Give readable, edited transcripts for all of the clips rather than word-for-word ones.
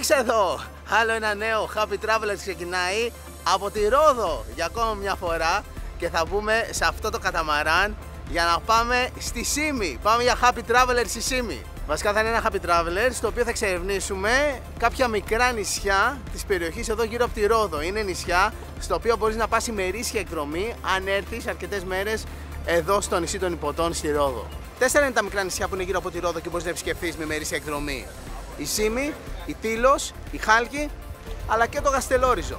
Ανοίξε εδώ! Άλλο ένα νέο Happy Travelers ξεκινάει από τη Ρόδο για ακόμα μια φορά και θα μπούμε σε αυτό το καταμαράν για να πάμε στη Σύμη. Πάμε για Happy Travelers στη Σύμη. Βασικά θα είναι ένα Happy Travelers στο οποίο θα εξερευνήσουμε κάποια μικρά νησιά της περιοχής εδώ γύρω από τη Ρόδο. Είναι νησιά στο οποίο μπορείς να πας ημερήσια εκδρομή αν έρθεις αρκετές μέρες εδώ στο νησί των Ιππωτών στη Ρόδο. 4 είναι τα μικρά νησιά που είναι γύρω από τη Ρόδο και μπορείς να επισκεφθείς με ημερήσια εκδρομή. Η Σύμη, η Τήλος, η Χάλκη αλλά και το Καστελόριζο.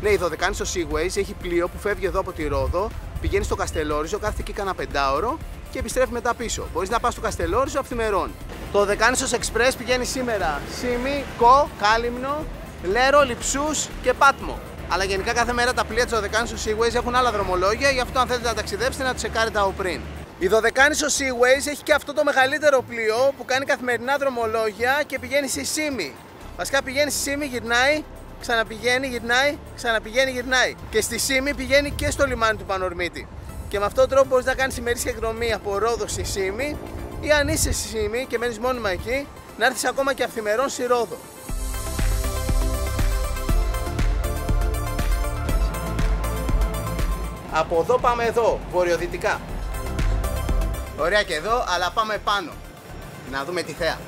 Ναι, η Δωδεκάνησο Seaways έχει πλοίο που φεύγει εδώ από τη Ρόδο, πηγαίνει στο Καστελόριζο, κάθεται εκεί κάνα 5ωρο και επιστρέφει μετά πίσω. Μπορείς να πας στο Καστελόριζο αυθημερών. Το Δωδεκάνησος Express πηγαίνει σήμερα Σύμη, Κο, Κάλυμνο, Λέρο, Λειψούς και Πάτμο. Αλλά γενικά κάθε μέρα τα πλοία της Δωδεκάνησο Seaways έχουν άλλα δρομολόγια, γι' αυτό αν θέλετε να ταξιδέψετε να τους τσεκάρετε από πριν. Η Δωδεκάνησο Seaways έχει και αυτό το μεγαλύτερο πλοίο που κάνει καθημερινά δρομολόγια και πηγαίνει στη Σύμη. Βασικά πηγαίνει στη Σύμη, γυρνάει, ξαναπηγαίνει, γυρνάει, ξαναπηγαίνει, γυρνάει. Και στη Σύμη πηγαίνει και στο λιμάνι του Πανορμήτη. Και με αυτόν τον τρόπο μπορείς να κάνεις ημερήσια εκδρομή από Ρόδο στη Σύμη ή αν είσαι στη Σύμη και μένεις μόνιμα εκεί, να έρθεις ακόμα και αυθημερών στη Ρόδο. Από εδώ πάμε εδώ, βορειοδυτικά. Ωραία και εδώ, αλλά πάμε πάνω. Να δούμε τη θέα.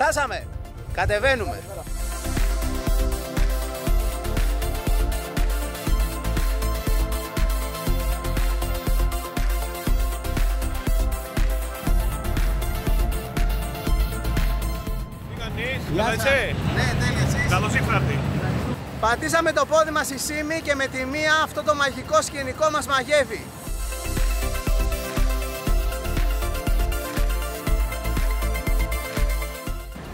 Φτάσαμε! Κατεβαίνουμε! Γεια σας! Ναι, τέλεια εσείς! Καλώς ήρθατε! Πατήσαμε το πόδι μας στη Σύμη και με τη μία αυτό το μαγικό σκηνικό μας μαγεύει.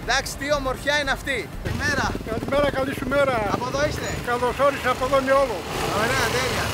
Εντάξει, τι ομορφιά είναι αυτή. Καλημέρα. Καλημέρα, καλή σου μέρα. Από εδώ είστε. Καλώς όρισα, από εδώ είναι όλο. Ωραία, τέλεια.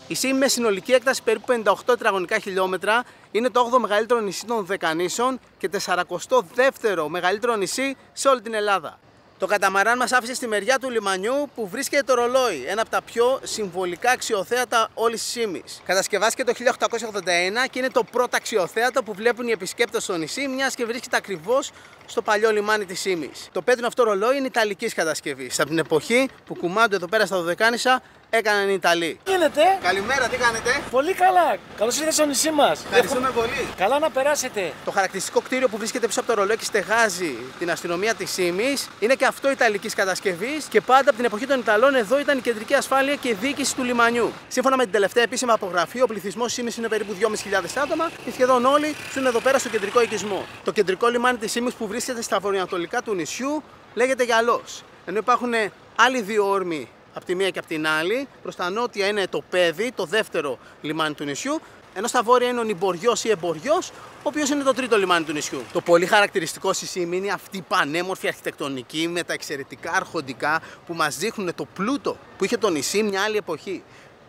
Η Σύμη με συνολική έκταση περίπου 58 τετραγωνικά χιλιόμετρα είναι το 8ο μεγαλύτερο νησί των Δωδεκανήσων και 42ο μεγαλύτερο νησί σε όλη την Ελλάδα. Το καταμαράν μας άφησε στη μεριά του λιμανιού που βρίσκεται το Ρολόι, ένα από τα πιο συμβολικά αξιοθέατα όλης της Σύμης. Κατασκευάστηκε το 1881 και είναι το πρώτο αξιοθέατο που βλέπουν οι επισκέπτες στο νησί, μιας και βρίσκεται ακριβώς στο παλιό λιμάνι της Σύμης. Το πέτρινο αυτό ρολόι είναι ιταλικής κατασκευής. Από την εποχή που κουμάντο εδώ πέρα στα Δωδεκάνησα έκαναν οι Ιταλοί. Τι γίνεται? Καλημέρα, τι κάνετε? Πολύ καλά. Καλώς ήρθατε στο νησί μας. Ευχαριστούμε πολύ. Καλά να περάσετε. Το χαρακτηριστικό κτίριο που βρίσκεται πίσω από το ρολόι και στεγάζει την αστυνομία της Σύμης είναι και αυτό ιταλικής κατασκευής και πάντα από την εποχή των Ιταλών εδώ ήταν η κεντρική ασφάλεια και διοίκηση του λιμανιού. Σύμφωνα με την τελευταία επίσημη απογραφή, ο πληθυσμός της Σύμης είναι περίπου 2.500 άτομα και σχεδόν όλοι ζουν εδώ πέρα στο κεντρικό οικισμό. Το κεντρικό λιμάνι της Σύμης που βρίσκεται στα βορειοανατολικά του νησιού λέγεται Γυαλός. Ενώ υπάρχουν άλλοι δύο όρμοι από τη μία και από την άλλη. Προς τα νότια είναι το Πέδι, το δεύτερο λιμάνι του νησιού, ενώ στα βόρεια είναι ο Νυμποριός ή Εμποριός, ο οποίος είναι το τρίτο λιμάνι του νησιού. Το πολύ χαρακτηριστικό στη Σύμη είναι αυτή η πανέμορφη αρχιτεκτονική με τα εξαιρετικά αρχοντικά που μας δείχνουν το πλούτο που είχε το νησί μια άλλη εποχή.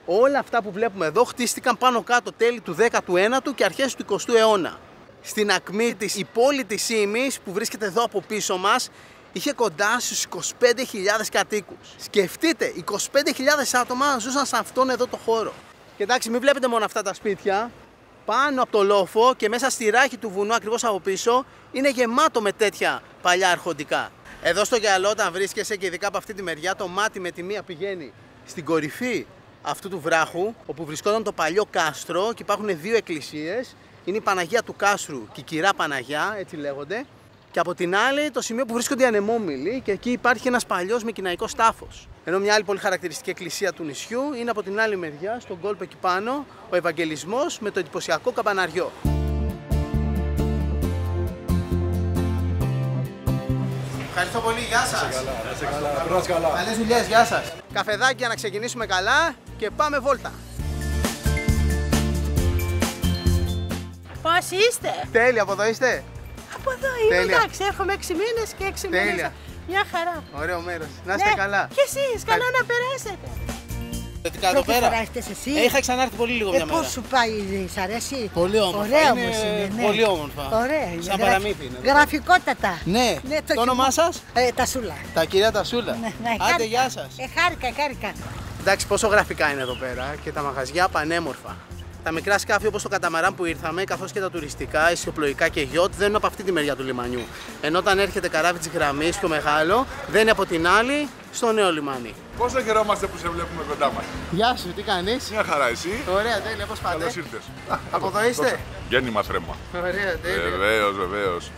Όλα αυτά που βλέπουμε εδώ χτίστηκαν πάνω κάτω τέλη του 19ου και αρχές του 20ου αιώνα. Στην ακμή της η πόλη της Σύμης που βρίσκεται εδώ από πίσω μας είχε κοντά στους 25.000 κατοίκους. Σκεφτείτε, 25.000 άτομα ζούσαν σε αυτόν εδώ το χώρο. Και εντάξει, μην βλέπετε μόνο αυτά τα σπίτια. Πάνω από το λόφο και μέσα στη ράχη του βουνού ακριβώς από πίσω είναι γεμάτο με τέτοια παλιά αρχοντικά. Εδώ στο Γυαλό όταν βρίσκεσαι και ειδικά από αυτή τη μεριά το μάτι με τη μία πηγαίνει στην κορυφή αυτού του βράχου όπου βρισκόταν το παλιό κάστρο και υπάρχουν δύο εκκλησίες. Είναι η Παναγία του Κάστρου και η Κυρά Παναγιά, έτσι λέγονται. Και από την άλλη το σημείο που βρίσκονται οι ανεμόμυλοι και εκεί υπάρχει ένας παλιός μικηναϊκός τάφος. Ενώ μια άλλη πολύ χαρακτηριστική εκκλησία του νησιού είναι από την άλλη μεριά, στον κόλπο εκεί πάνω, ο Ευαγγελισμός με το εντυπωσιακό καμπαναριό. Ευχαριστώ πολύ, γεια σας. Καλά. Καλές δουλειές, γεια σας. Καφεδάκι για να ξεκινήσουμε καλά και πάμε βόλτα. Πώς είστε? Τέλεια, από εδώ είστε? Από εδώ είμαι, Τέλεια. εντάξει, έχουμε 6 μήνες και 6 μήνες. Τέλεια. Μια χαρά. Ωραίο μέρος. Να είστε καλά. Και εσείς, καλά να περάσετε. Εδώ πέρα. Είστε εσύ. Είχα ξανάρθει πολύ λίγο μια μέρα. Πώς σου πάει, σ' αρέσει? Πολύ όμορφα. Ωραία Είναι όμως είναι, ναι. πολύ όμορφα. Ωραία. Σαν παραμύθι είναι. Γραφικότατα. Ναι. Το όνομά σας? Τασούλα. Τα κυρία Τασούλα. Ναι, Άντε, χάρηκα. γεια σας. Χάρηκα. Εντάξει, πόσο γραφικά είναι εδώ πέρα και τα μαγαζιά πανέμορφα. Τα μικρά σκάφη όπως το καταμαράν που ήρθαμε, καθώς και τα τουριστικά, ισιοπλοϊκά και γιότ, δεν είναι από αυτή τη μεριά του λιμανιού. Ενώ όταν έρχεται καράβι της γραμμής πιο μεγάλο, δεν είναι από την άλλη στο νέο λιμάνι. Πόσο χαιρόμαστε που σε βλέπουμε κοντά μας. Γεια σου, τι κάνεις? Μια χαρά, εσύ. Ωραία, τέλεια, πώς πάτε? Καλώς ήρθες. Από εδώ είστε? Γέννημα θρέμα. Ωραία, τέλεια. Βεβαίως.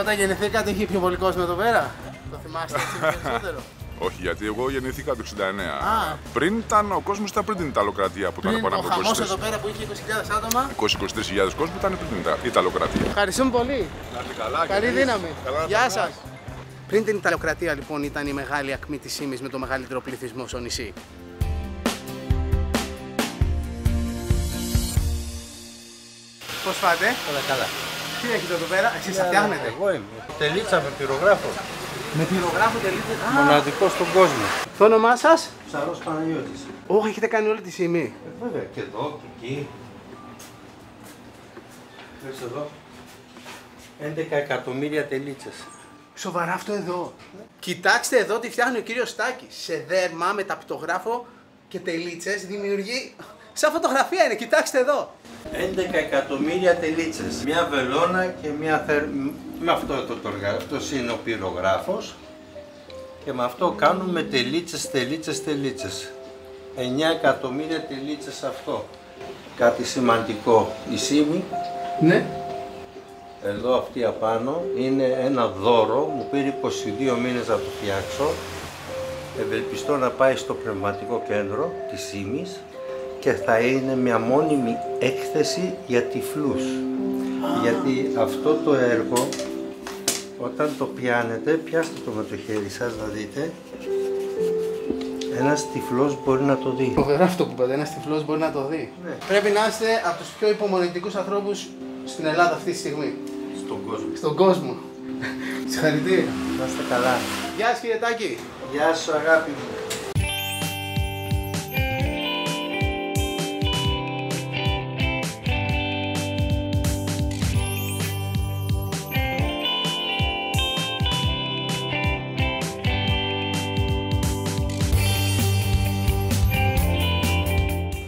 Όταν γεννηθήκατε, είχε πιο πολύ κόσμο εδώ πέρα. Το θυμάστε έτσι περισσότερο? Όχι, γιατί εγώ γεννήθηκα το 69. Α. Πριν ήταν ο κόσμος, ήταν πριν την Ιταλοκρατία που ήταν Πριν πάνω ο από χαμός 23. εδώ πέρα που είχε 20.000 άτομα. 20-23.000 κόσμο ήταν πριν την Ιταλοκρατία. Ευχαριστούμε πολύ. Να είστε καλά, Καλή εσείς. δύναμη. Καλά να Γεια περνάς. σας. Πριν την Ιταλοκρατία λοιπόν ήταν η μεγάλη ακμή της Ήμης με το μεγαλύτερο πληθυσμό στο νησί. Πώς πάτε? Όλα καλά. Τι έχετε εδώ πέρα? Εσείς τα φτιάχνετε? Εγώ είμαι. Τελίτσα με πυρογράφο. Με πυρογράφο τελείτε. Μοναδικό στον κόσμο. Το όνομά σας? Ψαρός Παναγιώτης. Όχι, έχετε κάνει όλη τη Ήμη. Βέβαια και εδώ και εκεί. Δες εδώ. 11 εκατομμύρια τελίτσες. Σοβαρά αυτό εδώ? Κοιτάξτε εδώ τι φτιάχνει ο κύριος Στάκης. Σε δέρμα με ταπητογράφο και τελίτσες δημιουργεί... Σαν φωτογραφία είναι, κοιτάξτε εδώ. 11 εκατομμύρια τελίτσες. Μια βελόνα και μια με αυτό το εργαλείο. Αυτός είναι ο πυρογράφος. Και με αυτό κάνουμε τελίτσες. 9 εκατομμύρια τελίτσες αυτό. Κάτι σημαντικό. Η Σύμη. Ναι. Εδώ αυτή απάνω είναι ένα δώρο, μου πήρε 22 μήνες να το φτιάξω. Ευελπιστώ να πάει στο πνευματικό κέντρο της Σύμης και θα είναι μια μόνιμη έκθεση για τυφλούς. Γιατί αυτό το έργο, όταν το πιάνετε, πιάστε το με το χέρι σας να δείτε, ένας τυφλός μπορεί να το δει. Φοβερό αυτό που είπατε, ένας τυφλός μπορεί να το δει. Ναι. Πρέπει να είστε από τους πιο υπομονετικούς ανθρώπους στην Ελλάδα αυτή τη στιγμή. Στον κόσμο. Στον κόσμο. Συγχαρητήρια. Να είστε καλά. Γεια σας κύριε Τάκη. Γεια σου αγάπη μου.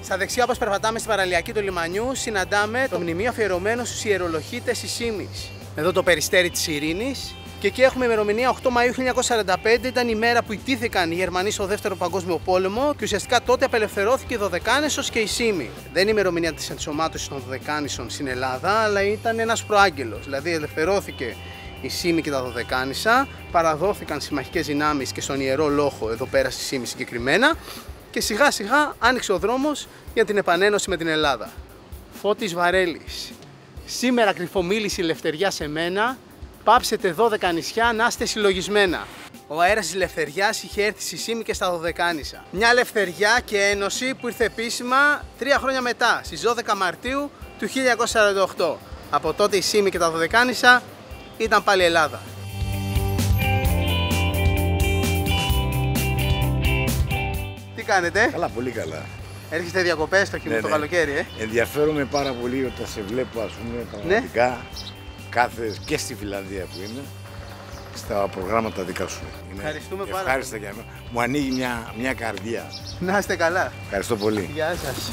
Στα δεξιά, όπως περπατάμε στην παραλιακή του λιμανιού, συναντάμε το μνημείο αφιερωμένο στους ιερολογίτες της Ήμης. Εδώ το περιστέρι της Ειρήνης. Και εκεί έχουμε ημερομηνία 8 Μαΐου 1945, ήταν η μέρα που ιτήθηκαν οι Γερμανοί στο Δεύτερο Παγκόσμιο Πόλεμο και ουσιαστικά τότε απελευθερώθηκε η Δωδεκάνησος και η Σύμη. Δεν είναι η ημερομηνία της ενσωμάτωσης των Δωδεκάνησων στην Ελλάδα, αλλά ήταν ένας προάγγελος. Δηλαδή ελευθερώθηκε η Σύμη και τα Δωδεκάνησα, παραδόθηκαν στις μαχικές δυνάμεις και στον Ιερό Λόχο, εδώ πέρα στη Σύμη συγκεκριμένα, και σιγά σιγά άνοιξε ο δρόμος για την επανένωση με την Ελλάδα. Φώτης Βαρέλης. Σήμερα κρυφομίλησε η ελευθεριά σε μένα. Πάψετε 12 νησιά να είστε συλλογισμένα. Ο αέρας της ελευθεριάς είχε έρθει στη Σύμη και στα Δωδεκάνησα. Μια ελευθεριά και ένωση που ήρθε επίσημα 3 χρόνια μετά, στις 12 Μαρτίου του 1948. Από τότε η Σύμη και τα Δωδεκάνησα ήταν πάλι Ελλάδα. Τι κάνετε? Καλά, πολύ καλά. Έρχεστε διακοπές το καλοκαίρι, Ενδιαφέρομαι πάρα πολύ όταν σε βλέπω, ας πούμε, πραγματικά και στη Φιλανδία που είναι, στα προγράμματα δικά σου. Είναι Ευχαριστούμε πάρα ευχάριστα για μένα. Μου ανοίγει μια καρδιά. Να είστε καλά. Ευχαριστώ πολύ. Γεια σας.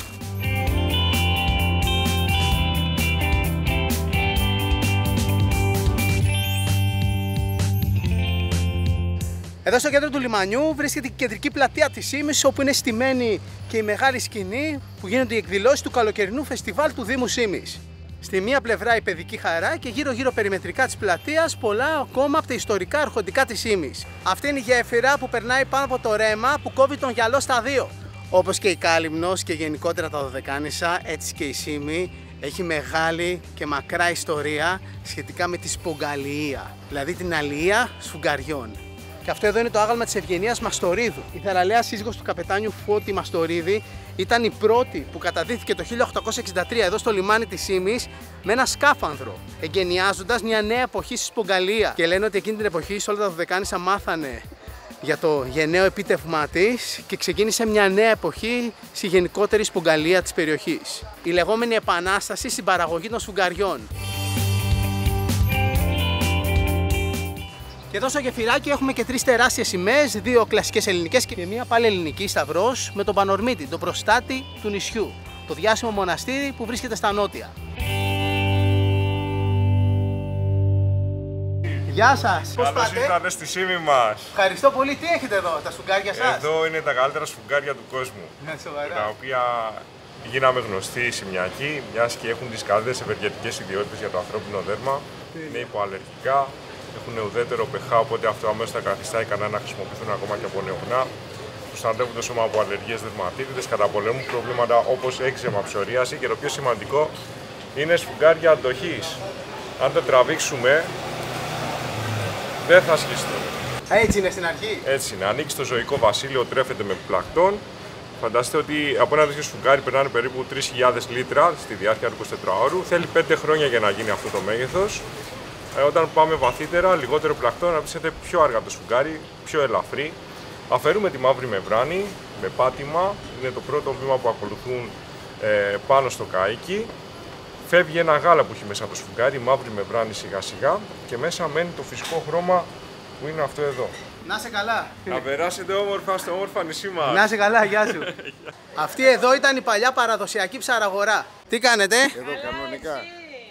Εδώ στο κέντρο του λιμανιού βρίσκεται η κεντρική πλατεία της Σύμης, όπου είναι στημένη και η μεγάλη σκηνή που γίνονται οι εκδηλώσεις του καλοκαιρινού φεστιβάλ του Δήμου Σύμης. Στη μία πλευρά η παιδική χαρά και γύρω-γύρω περιμετρικά της πλατείας πολλά ακόμα από τα ιστορικά αρχοντικά της Σύμης. Αυτή είναι η γέφυρα που περνάει πάνω από το ρέμα που κόβει τον γυαλό στα δύο. Όπως και η Κάλυμνος και γενικότερα τα Δωδεκάνησα, έτσι και η Σύμη έχει μεγάλη και μακρά ιστορία σχετικά με τη σπογκαλιεία, δηλαδή την αλληλεία σφουγγαριών. Και αυτό εδώ είναι το άγαλμα της Ευγενίας Μαστορίδου. Η θεραλέα σύζυγος του καπετάνιου Φώτη Μαστορίδη ήταν η πρώτη που καταδύθηκε το 1863 εδώ στο λιμάνι της Ήμης με ένα σκάφανδρο, εγκαινιάζοντας μια νέα εποχή στη Σπογγαλία. Και λένε ότι εκείνη την εποχή σε όλα τα Δωδεκάνησα μάθανε για το γενναίο επίτευγμά της και ξεκίνησε μια νέα εποχή στη γενικότερη Σπογγαλία της περιοχής. Η λεγόμενη επανάσταση στην παραγωγή των σφουγγαριών. Και εδώ στο γεφυράκι έχουμε και 3 τεράστιες σημαίες, 2 κλασικές ελληνικές και μία πάλι ελληνική σταυρός με τον Πανορμίτη, τον προστάτη του νησιού, το διάσημο μοναστήρι που βρίσκεται στα νότια. Γεια σας! Καλώς ήρθατε στη Σύμη μας. Ευχαριστώ πολύ. Τι έχετε εδώ, τα σφουγγάρια σας? Εδώ είναι τα καλύτερα σφουγγάρια του κόσμου. Ναι, σοβαρά. Τα οποία γίναμε γνωστοί Σιμιακοί, μιας και έχουν τις καλύτερες ευεργετικές ιδιότητες για το ανθρώπινο δέρμα. Είναι υποαλλεργικά, έχουν ουδέτερο pH, οπότε αυτό αμέσως θα καθιστά ικανά να χρησιμοποιηθούν ακόμα και από νεογνά. Προστατεύουν το σώμα από αλλεργίες, δερματίτιδες, καταπολεμούν προβλήματα όπως έξαιμα, ψωρίαση και το πιο σημαντικό είναι σφουγγάρια αντοχής. Αν τα τραβήξουμε, δεν θα σχιστούν. Έτσι είναι στην αρχή. Έτσι είναι. Ανήκει στο ζωικό βασίλειο, τρέφεται με πλακτόν. Φανταστείτε ότι από ένα τέτοιο σφουγγάρι περνάνε περίπου 3.000 λίτρα στη διάρκεια του 24ωρου. Θέλει 5 χρόνια για να γίνει αυτό το μέγεθος. Όταν πάμε βαθύτερα, λιγότερο πλακτόν, αναπτύσσεται πιο αργά το σφουγγάρι, πιο ελαφρύ. Αφαιρούμε τη μαύρη μεμβράνη με πάτημα. Είναι το πρώτο βήμα που ακολουθούν πάνω στο καΐκι. Φεύγει ένα γάλα που έχει μέσα το σφουγγάρι, μαύρη μεμβράνη σιγά σιγά και μέσα μένει το φυσικό χρώμα που είναι αυτό εδώ. Να είσαι καλά. Να περάσετε όμορφα στο όμορφα νησί μας. Να είσαι καλά, γεια σου. Αυτή εδώ ήταν η παλιά παραδοσιακή ψαραγορά. Τι κάνετε? Εδώ κανονικά.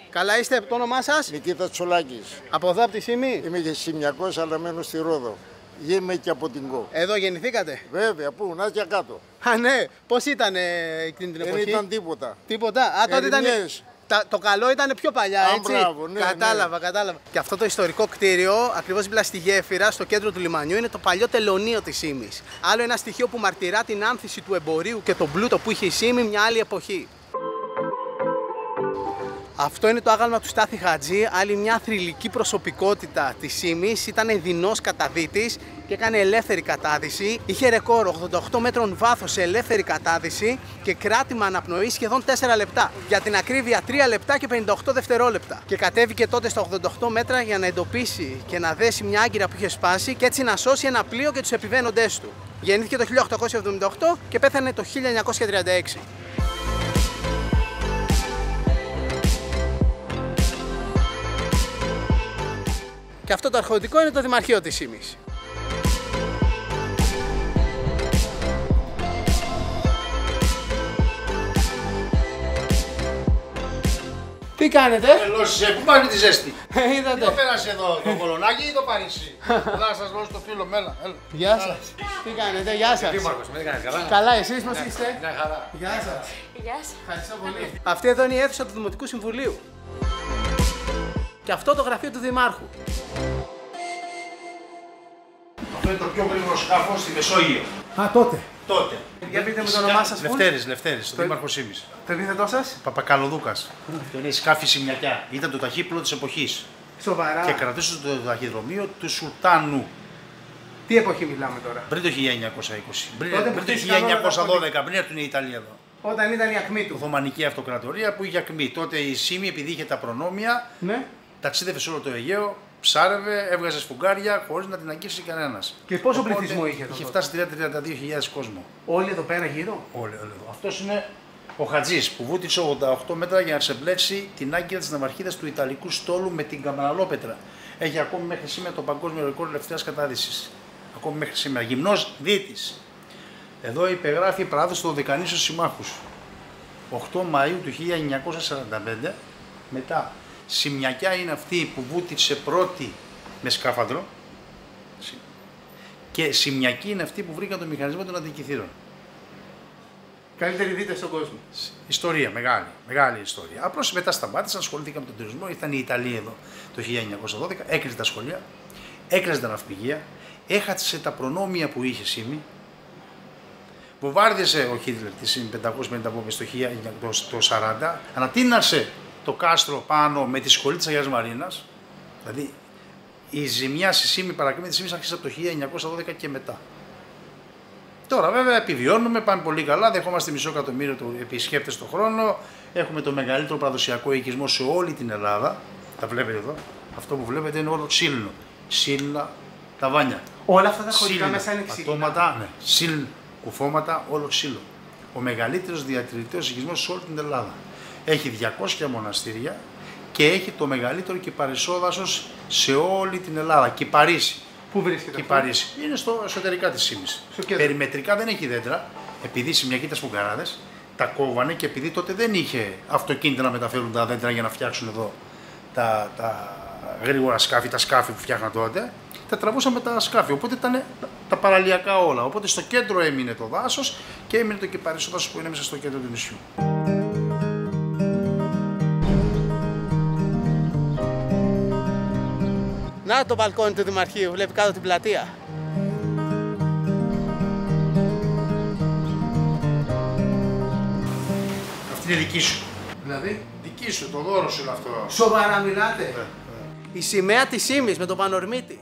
Καλά είστε, το όνομά σας? Νικήτας Τσολάκης. Από εδώ, από τη Σύμη? Είμαι και Σιμιακός, αλλά μένω στη Ρόδο. Είμαι και από την Κο. Εδώ γεννηθήκατε? Βέβαια, πού, να και κάτω. Α, ναι. Πώς ήταν εκείνη την εποχή? Δεν ήταν τίποτα. Τίποτα. Α, τότε ήταν. Το καλό ήταν πιο παλιά, έτσι. Μπράβο, ναι, κατάλαβα, κατάλαβα. Και αυτό το ιστορικό κτίριο, ακριβώς δίπλα στη γέφυρα, στο κέντρο του λιμανιού, είναι το παλιό τελωνείο της Σύμης. Άλλο ένα στοιχείο που μαρτυρά την άνθηση του εμπορίου και τον πλούτο που είχε η Σύμη μια άλλη εποχή. Αυτό είναι το άγαλμα του Στάθη Χατζή, άλλη μια θρυλική προσωπικότητα της Σύμης. Ήταν δεινός καταδύτης και έκανε ελεύθερη κατάδυση. Είχε ρεκόρ 88 μέτρων βάθος σε ελεύθερη κατάδυση και κράτημα αναπνοής σχεδόν 4 λεπτά. Για την ακρίβεια 3 λεπτά και 58 δευτερόλεπτα. Και κατέβηκε τότε στα 88 μέτρα για να εντοπίσει και να δέσει μια άγκυρα που είχε σπάσει και έτσι να σώσει ένα πλοίο και τους επιβαίνοντές του. Γεννήθηκε το 1878 και πέθανε το 1936. Και αυτό το αρχαιοτικό είναι το Δημαρχείο της Σύμης. Τι κάνετε? Ελώς, πού πάει τη ζέστη? Είδατε. Το πέρασε εδώ το Κολονάκι ή το Παρίσι? Να σας δώσω το φίλο, μέλα. Γεια σας. Τι κάνετε, γεια σας. Δήμαρχος, με κάνετε καλά? Καλά, εσείς πώς είστε? Μια χαρά. Γεια σας. Γεια σας. Ευχαριστώ πολύ. Αυτή εδώ είναι η αίθουσα του Δημοτικού Συμβουλίου. Και αυτό το γραφείο του Δημάρχου. Αυτό είναι το πιο γρήγορο σκάφος στη Μεσόγειο. Α, τότε. Τότε. Για πείτε μου το όνομά σας. Λευτέρης, το Δήμαρχος Σύμης. Το επίθετό σας? Παπακαλοδούκας. Αυτό είναι σκάφη Σιμιακιά. Ήταν το ταχύπλοο της εποχής. Σοβαρά. Και κρατούσε το ταχυδρομείο του Σουλτάνου. Τι εποχή μιλάμε τώρα? Πριν το 1920. Πριν Τότε το που 1912, πριν έρθουν οι Ιταλοί εδώ. Όταν ήταν η ακμή του. Οθωμανική Αυτοκρατορία που είχε ακμή. Τότε η Σύμη, επειδή είχε τα προνόμια, Ναι. ταξίδευε σε όλο το Αιγαίο, ψάρευε, έβγαζε σφουγγάρια χωρίς να την αγγίξει κανένας. Και πόσο Οπότε, πληθυσμό είχε Είχε τότε? φτάσει 32.000 κόσμο. Όλοι εδώ πέρα γύρω. Όλοι εδώ. Αυτός είναι ο Χατζής που βούτυξε 88 μέτρα για να ξεμπλέξει την άγκυρα της ναυαρχίδας του Ιταλικού στόλου με την καμπαναλόπετρα. Έχει ακόμη μέχρι σήμερα το παγκόσμιο ρεκόρ ελευθερίας κατάδυσης. Ακόμη μέχρι σήμερα. Γυμνός δίτης. Εδώ υπεγράφει η παράδοση των Δωδεκανήσιων Συμμάχους. 8 Μαΐου του 1945. Μετά, Σιμιακιά είναι αυτή που βούτυξε πρώτη με σκάφαντρο. Και Σιμιακή είναι αυτή που βρήκαν το μηχανισμό των αντικειθήρων. Καλύτεροι δίτες στον κόσμο. Ιστορία, μεγάλη ιστορία. Απλώς μετά σταμάτησαν, ασχολήθηκαν με τον τουρισμό, ήρθαν οι Ιταλοί εδώ το 1912, έκλεισε τα σχολεία, έκλεισε τα ναυπηγεία, έχασε τα προνόμια που είχε Σύμη, βομβάρδισε ο Χίτλερ τη Σύμη 550 βόμβες το 1940, ανατείνασε το κάστρο πάνω με τη σχολή της Αγίας Μαρίνας, δηλαδή η ζημιά στη Σύμη, η παρακμή της Σύμης άρχισε από το 1912 και μετά. Τώρα βέβαια επιβιώνουμε, πάμε πολύ καλά, δεχόμαστε μισό εκατομμύριο επισκέπτες το χρόνο, έχουμε το μεγαλύτερο παραδοσιακό οικισμό σε όλη την Ελλάδα. Τα βλέπετε εδώ, αυτό που βλέπετε είναι όλο ξύλινο. Ξύλινα ταβάνια. Όλα αυτά τα χωρικά μέσα είναι ξύλινα. Πατώματα, ναι, ξύλινα, κουφώματα, όλο ξύλο. Ο μεγαλύτερος διατηρητικός οικισμός σε όλη την Ελλάδα. Έχει 200 μοναστήρια και έχει το μεγαλύτερο κυπαρισό δάσος σε όλη την Ελλάδα. Και Παρίσι. Πού βρίσκεται? Παρίσι. Είναι στο εσωτερικά της Σύμης. Περιμετρικά δεν έχει δέντρα, επειδή οι Σιμιακίτες Φουγκαράδες τα κόβανε και επειδή τότε δεν είχε αυτοκίνητα να μεταφέρουν τα δέντρα για να φτιάξουν εδώ τα γρήγορα σκάφη, τα σκάφη που φτιάχναν τότε, τα τραβούσαν με τα σκάφη. Οπότε ήταν τα παραλιακά όλα. Οπότε στο κέντρο έμεινε το δάσος και έμεινε το κυπαρισό δάσος που είναι μέσα στο κέντρο του νησιού. Να το μπαλκόνι του Δημαρχείου, βλέπει κάτω την πλατεία. Αυτή είναι δική σου. Δηλαδή? Δική σου, το δώρο σου είναι αυτό. Σοβαρά μιλάτε? Η σημαία της Σύμης με τον Πανορμίτη.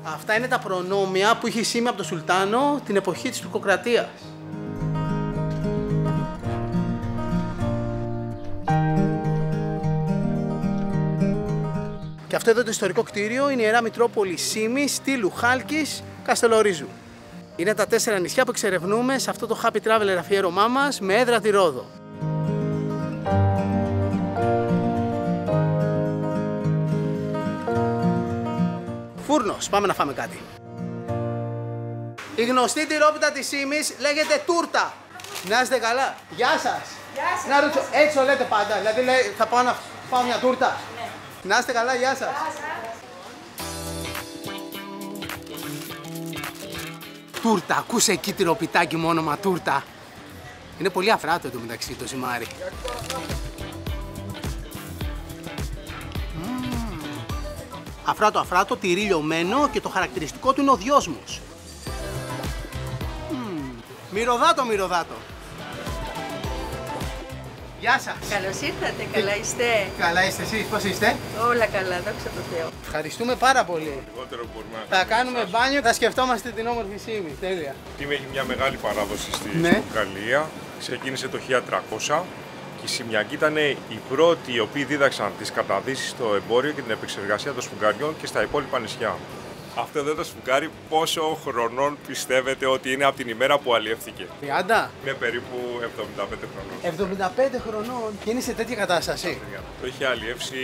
Αυτά είναι τα προνόμια που είχε η Σύμη από τον Σουλτάνο την εποχή της τουρκοκρατίας. Και αυτό εδώ το ιστορικό κτίριο είναι η Ιερά Μητρόπολη Σύμης, Στήλου, Χάλκης, Καστελορίζου. Είναι τα 4 νησιά που εξερευνούμε σε αυτό το Happy Traveler αφιέρωμά μας με έδρα τη Ρόδο. Φούρνος, πάμε να φάμε κάτι. Η γνωστή τυρόπιτα της Σύμης λέγεται τούρτα. Να είστε καλά. Γεια σας. Γεια σας. Να ρωτήσω, έτσι το λέτε πάντα, δηλαδή θα πάω να φάω μια τούρτα. Ναι. Να είστε καλά, γεια σας. Τούρτα, ακούσε εκεί τυροπιτάκι με όνομα τούρτα. Είναι πολύ αφράτο εδώ μεταξύ το ζυμάρι. Αφράτο, τυρί λιωμένο και το χαρακτηριστικό του είναι ο δυόσμος. Μυρωδάτο. Γεια σας. Καλώς ήρθατε, καλά είστε? Καλά είστε εσείς, πώς είστε? Όλα καλά, δόξα τω Θεώ. Ευχαριστούμε πάρα πολύ. Λιγότερο μπορούμε να Θα κάνουμε μπάνιο, θα σκεφτόμαστε την όμορφη Σύμη. Τέλεια. Η Σύμη έχει μια μεγάλη παράδοση στη Ναι. Γαλλία. Ξεκίνησε το 1300 και οι Σιμιακοί ήταν οι πρώτοι οι οποίοι δίδαξαν τις καταδύσεις στο εμπόριο και την επεξεργασία των σφουγγαριών και στα υπόλοιπα νησιά. Αυτό εδώ το σφουγγάρι πόσο χρονών πιστεύετε ότι είναι από την ημέρα που αλλιεύθηκε? 30. Είναι περίπου 75 χρονών. 75 χρονών και είναι σε τέτοια κατάσταση. Το είχε αλλιεύσει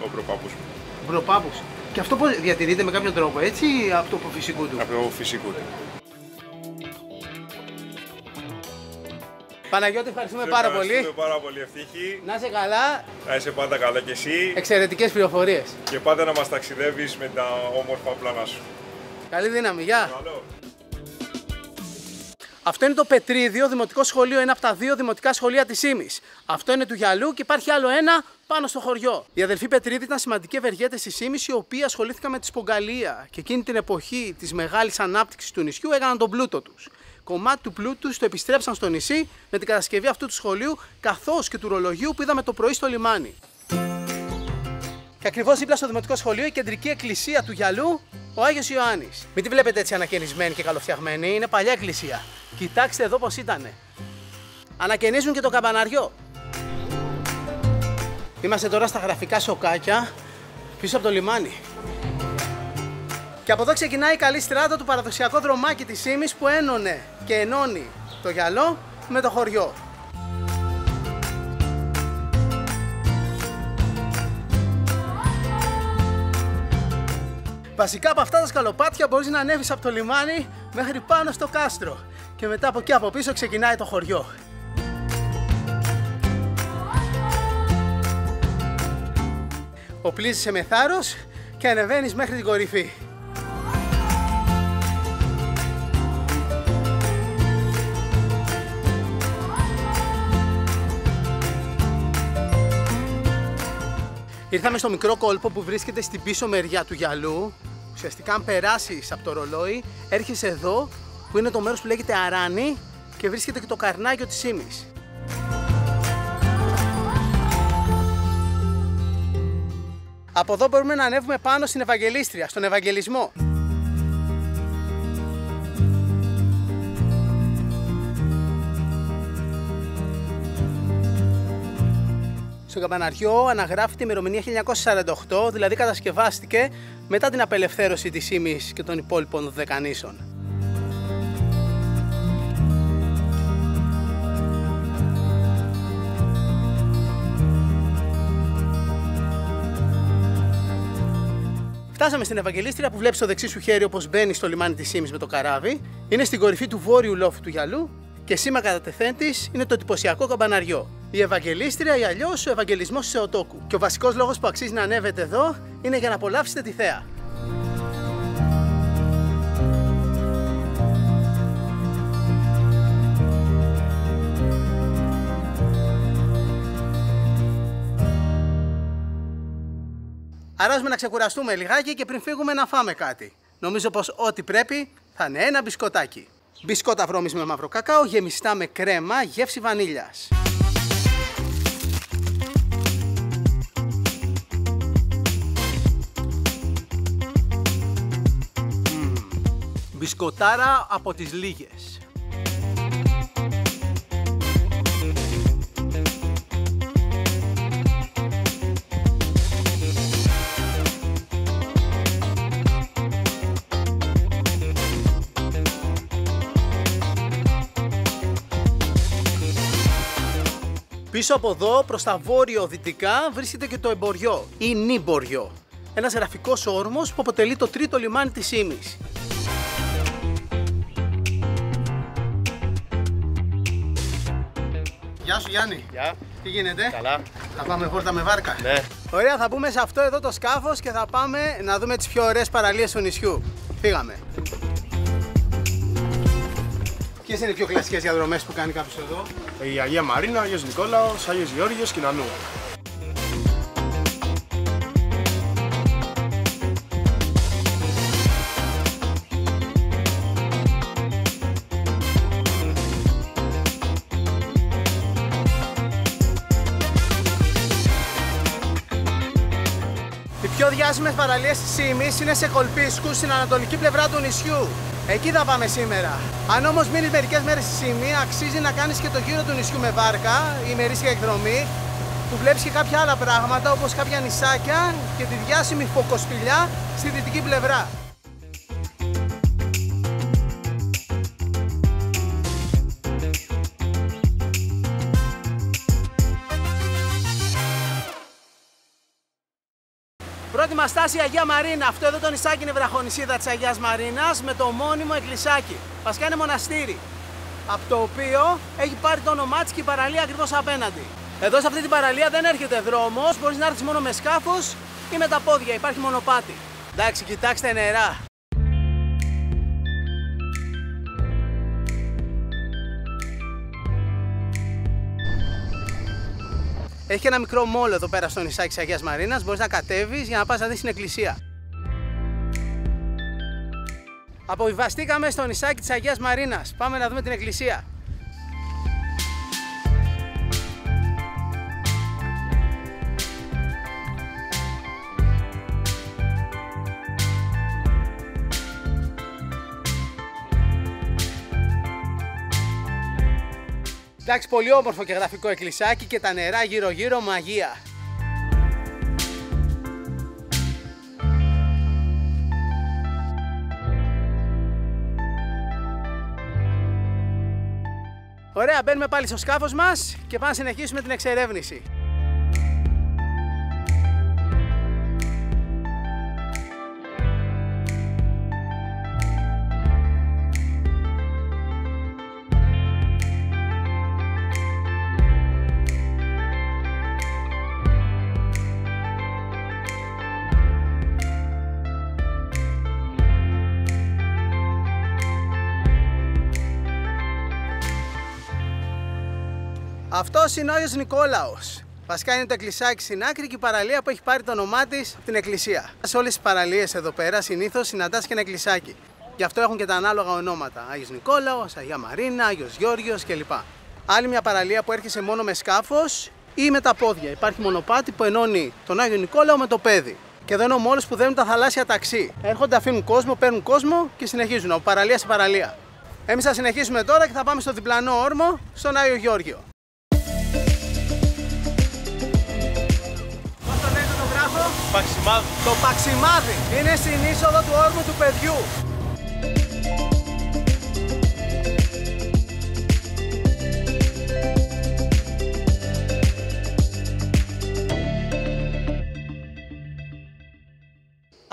ο προπάπους μου. Προπάπους. Και αυτό πώς διατηρείται με κάποιον τρόπο, έτσι, ή από το φυσικού του? Από το φυσικό του. Παναγιώτη, ευχαριστούμε πάρα πολύ. Ευχαριστούμε πάρα πολύ, Ευτύχη. Να είσαι καλά. Να είσαι πάντα καλά κι εσύ. Εξαιρετικές πληροφορίες. Και πάντα να μας ταξιδεύεις με τα όμορφα πλάνα σου. Καλή δύναμη, γεια. Καλό. Αυτό είναι το Πετρίδιο Δημοτικό Σχολείο, ένα από τα 2 δημοτικά σχολεία της Σύμης. Αυτό είναι του Γιαλού και υπάρχει άλλο ένα πάνω στο χωριό. Οι αδελφοί Πετρίδη ήταν σημαντικοί ευεργέτες της Σύμης, οι οποίοι ασχολήθηκαν με τη σπογγαλία και εκείνη την εποχή της μεγάλης ανάπτυξης του νησιού έκαναν τον πλούτο τους. Κομμάτι του πλούτου τους το επιστρέψαν στο νησί με την κατασκευή αυτού του σχολείου καθώς και του ρολογίου που είδαμε το πρωί στο λιμάνι. Και ακριβώς δίπλα στο δημοτικό σχολείο η κεντρική εκκλησία του Γιαλού, ο Άγιος Ιωάννης. Μην τη βλέπετε έτσι ανακαινισμένη και καλοφτιαγμένη, είναι παλιά εκκλησία. Κοιτάξτε εδώ πώς ήτανε. Ανακαινίζουν και το καμπαναριό. Είμαστε τώρα στα γραφικά σοκάκια πίσω από το λιμάνι. Και από εδώ ξεκινάει η καλή στράτα του παραδοσιακό δρομάκι της Σύμης που ένωνε και ενώνει το Γιαλό με το χωριό. Βασικά από αυτά τα σκαλοπάτια μπορείς να ανέβεις από το λιμάνι μέχρι πάνω στο κάστρο και μετά από εκεί από πίσω ξεκινάει το χωριό. Οπλίζεσαι με θάρρος και ανεβαίνεις μέχρι την κορυφή. Ήρθαμε στο μικρό κόλπο που βρίσκεται στην πίσω μεριά του Γιαλού. Ουσιαστικά αν περάσεις από το ρολόι, έρχεσαι εδώ που είναι το μέρος που λέγεται Αράνι και βρίσκεται και το καρνάγιο της Σύμης. Από εδώ μπορούμε να ανέβουμε πάνω στην Ευαγγελίστρια, στον Ευαγγελισμό. Στο καμπαναριό αναγράφεται η ημερομηνία 1948, δηλαδή κατασκευάστηκε μετά την απελευθέρωση της Ήμης και των υπόλοιπων Δωδεκανήσων. Φτάσαμε στην Ευαγγελίστρια που βλέπεις στο δεξί σου χέρι όπως μπαίνει στο λιμάνι της Ήμης με το καράβι. Είναι στην κορυφή του βόρειου λόφου του γυαλού και σήμα κατά τεθέν της είναι το εντυπωσιακό καμπαναριό. Η Ευαγγελίστρια ή αλλιώς ο Ευαγγελισμός της Θεοτόκου. Και ο βασικός λόγος που αξίζει να ανέβετε εδώ είναι για να απολαύσετε τη θέα. Αράζουμε να ξεκουραστούμε λιγάκι και πριν φύγουμε να φάμε κάτι. Νομίζω πως ό,τι πρέπει θα είναι ένα μπισκοτάκι. Μπισκότα βρώμης με μαύρο κακάο, γεμιστά με κρέμα, γεύση βανίλιας. Μπισκοτάρα από τις λίγες. Πίσω από εδώ, προς τα βόρειο-δυτικά, βρίσκεται και το εμποριό ή νήμποριο. Ένας γραφικός όρμος που αποτελεί το τρίτο λιμάνι της Ήμης. Γεια σου Γιάννη. Γεια. Τι γίνεται? Καλά. Θα πάμε βόρτα με βάρκα. Ναι. Ωραία, θα μπούμε σε αυτό εδώ το σκάφος και θα πάμε να δούμε τις πιο ωραίες παραλίες του νησιού. Φύγαμε. Ποιες είναι οι πιο κλασικές διαδρομές που κάνει κάποιος εδώ? Η Αγία Μαρίνα, Άγιος Νικόλαος, Άγιος Γεώργιος και Νανού. Οι πιο διάσημες παραλίες της Ήμης είναι σε Κολπίσκου, στην ανατολική πλευρά του νησιού. Εκεί θα πάμε σήμερα. Αν όμως μείνεις μερικές μέρες στη Ήμη, αξίζει να κάνεις και το γύρο του νησιού με βάρκα, η ημερήσια εκδρομή, που βλέπεις και κάποια άλλα πράγματα όπως κάποια νησάκια και τη διάσημη Φωκοσπηλιά στη δυτική πλευρά. Πρώτη μας στάση Αγία Μαρίνα. Αυτό εδώ το νησάκι είναι βραχονησίδα της Αγίας Μαρίνας με το μόνιμο εκκλησάκι. Βασικά είναι μοναστήρι, από το οποίο έχει πάρει το όνομά της και η παραλία ακριβώς απέναντι. Εδώ σε αυτή την παραλία δεν έρχεται δρόμος, μπορείς να έρθεις μόνο με σκάφος ή με τα πόδια, υπάρχει μονοπάτι. Εντάξει, κοιτάξτε νερά. Έχει ένα μικρό μόλ εδώ πέρα στο νησάκι της Αγίας Μαρίνας, μπορείς να κατέβεις για να πας να δεις την εκκλησία. Αποβιβαστήκαμε στο νησάκι της Αγίας Μαρίνας, πάμε να δούμε την εκκλησία. Εντάξει, πολύ όμορφο και γραφικό εκκλησάκι και τα νερά γύρω γύρω μαγεία. Ωραία, μπαίνουμε πάλι στο σκάφος μας και πάμε να συνεχίσουμε την εξερεύνηση. Αυτός είναι ο Άγιος Νικόλαος. Βασικά είναι το εκκλησάκι στην άκρη και η παραλία που έχει πάρει το όνομά της από την εκκλησία. Σε όλες τις παραλίες εδώ πέρα συνήθως συναντάς και ένα εκκλησάκι. Γι' αυτό έχουν και τα ανάλογα ονόματα. Άγιος Νικόλαος, Αγία Μαρίνα, Άγιος Γεώργιος κλπ. Άλλη μια παραλία που έρχεσαι μόνο με σκάφος ή με τα πόδια. Υπάρχει μονοπάτι που ενώνει τον Άγιο Νικόλαο με το Πέδι. Και εδώ είναι ο μόλος που δένουν τα θαλάσσια ταξί. Έρχονται, αφήνουν κόσμο, παίρνουν κόσμο και συνεχίζουν από παραλία σε παραλία. Εμείς θα συνεχίσουμε τώρα και θα πάμε στο διπλανό όρμο, στον Άγιο Γεώργιο. Πώς το λέτε το βράχο? Παξιμάδι. Το Παξιμάδι είναι στην είσοδο του όρμου του Παιδιού.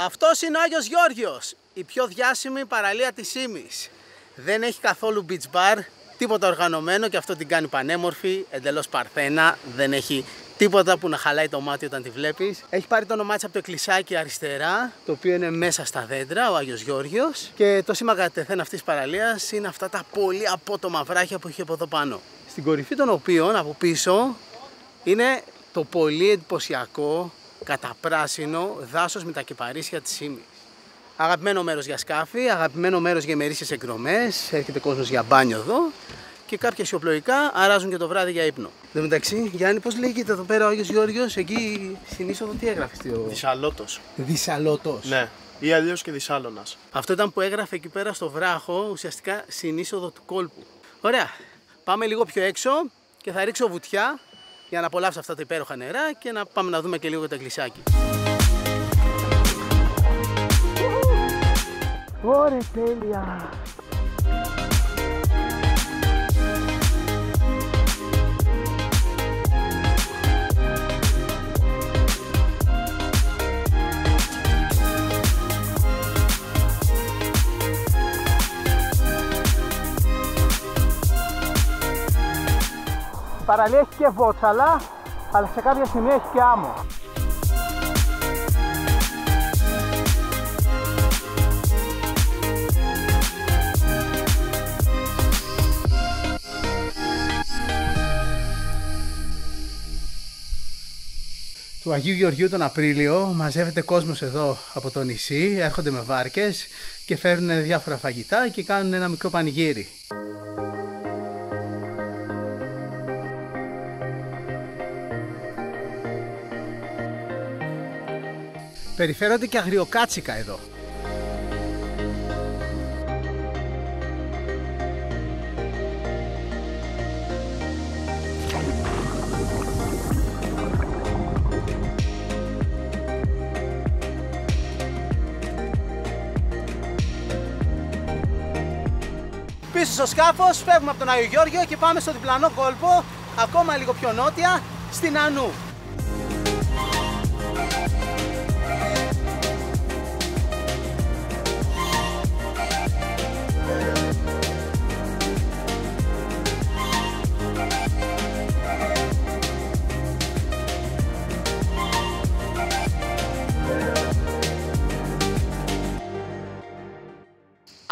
Αυτός είναι ο Άγιος Γεώργιος, η πιο διάσημη παραλία της Ήμης. Δεν έχει καθόλου beach bar, τίποτα οργανωμένο και αυτό την κάνει πανέμορφη, εντελώς παρθένα, δεν έχει τίποτα που να χαλάει το μάτι όταν τη βλέπεις. Έχει πάρει το όνομά της από το εκκλησάκι αριστερά, το οποίο είναι μέσα στα δέντρα, ο Άγιος Γεώργιος. Και το σήμα κατευθέν αυτής της παραλίας είναι αυτά τα πολύ απότομα βράχια που έχει από εδώ πάνω. Στην κορυφή των οποίων από πίσω είναι το πολύ εντυπωσιακό καταπράσινο δάσος με τα κυπαρίσια της Ήμης. Αγαπημένο μέρος για σκάφη, αγαπημένο μέρος για ημερήσιες εκδρομές, έρχεται κόσμος για μπάνιο εδώ και κάποια σιωπλοϊκά αράζουν και το βράδυ για ύπνο. Εν τω μεταξύ, Γιάννη, πώς λέγεται εδώ πέρα ο Άγιος Γεώργιος, εκεί στην είσοδο τι έγραφε? Δυσαλότος. Δυσαλότος. Ναι, ή αλλιώς και Δυσάλωνας. Αυτό ήταν που έγραφε εκεί πέρα στο βράχο, ουσιαστικά στην είσοδο του κόλπου. Ωραία, πάμε λίγο πιο έξω και θα ρίξω βουτιά για να απολαύσω αυτά τα υπέροχα νερά και να πάμε να δούμε και λίγο το εκκλησιάκι. Ωραία, τέλεια! Η παραλία έχει και βότσαλα, αλλά σε κάποια σημεία έχει και άμμο. Του Αγίου Γεωργίου τον Απρίλιο μαζεύεται κόσμος εδώ από το νησί, έρχονται με βάρκες και φέρνουν διάφορα φαγητά και κάνουν ένα μικρό πανηγύρι. Περιφέρονται και αγριοκάτσικα εδώ. Πίσω στο σκάφος, φεύγουμε από τον Άγιο Γεώργιο και πάμε στο διπλανό κόλπο, ακόμα λίγο πιο νότια, στην Ανού.